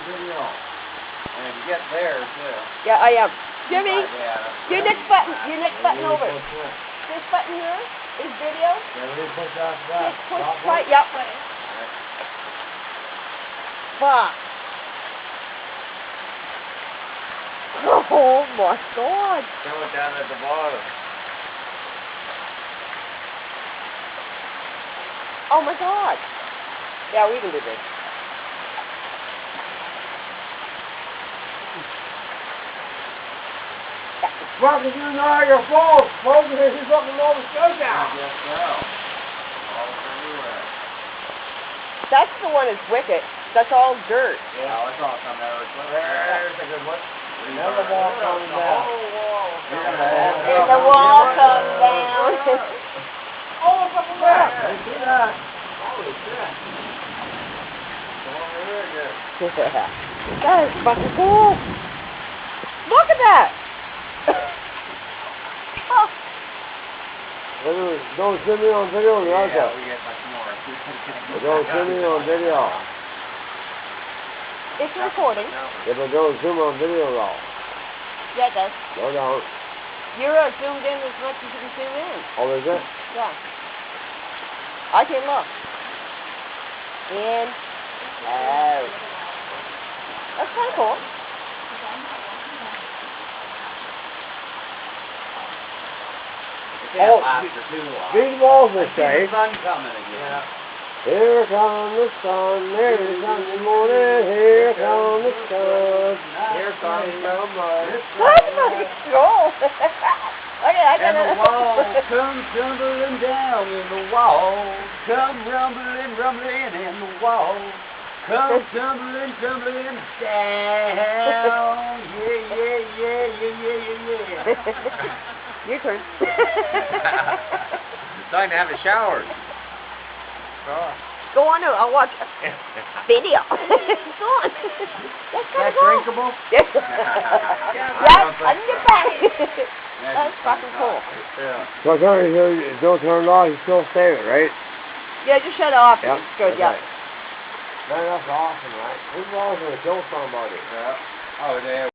video. And get there, too. Yeah, I am. Jimmy, your next button over. This button here is video. Everybody push that back. Just push right, yep. Fuck. Oh my God. Throw it down at the bottom. Oh my God. Yeah, we can do this. Welcome to Niagara Falls, folks. This is up in Nova Scotia. I guess so. All everywhere. That's the one that's wicked. That's all dirt. Yeah, it's all come out. There's a good one. Now the wall comes down. And the wall comes down. Oh, look at that. You see that? Holy shit. That is fucking cool. Look at that. Don't send me on video, Yeah, we get much more. Don't send me on video. It's recording. Yeah, but don't zoom on video though. Yeah, it does. No, don't. You're zoomed in as much as you can zoom in. Oh, is it? Yeah. I can look. In. Out. That's kind of cool. Oh, these walls are safe. The sun coming again. Here comes the sun, every Sunday morning, here comes the sun. Here comes the sun. That's fucking cool. Okay, I got And the it. wall comes tumbling down in the wall. Come rumbling, rumbling in the wall. Come tumbling, tumbling down. Yeah. Your turn. It's time to have a shower. Go on, I'll watch video. Go on. That's kind of cool. drinkable? Yes. Yes, on your back. That's fucking cool. Yeah. So don't turn it off, you still save it, right? Yeah, just shut it off. Yep. It's good, Okay. yeah. Man, that's awesome, right? These walls are gonna kill somebody. Yeah. Oh, they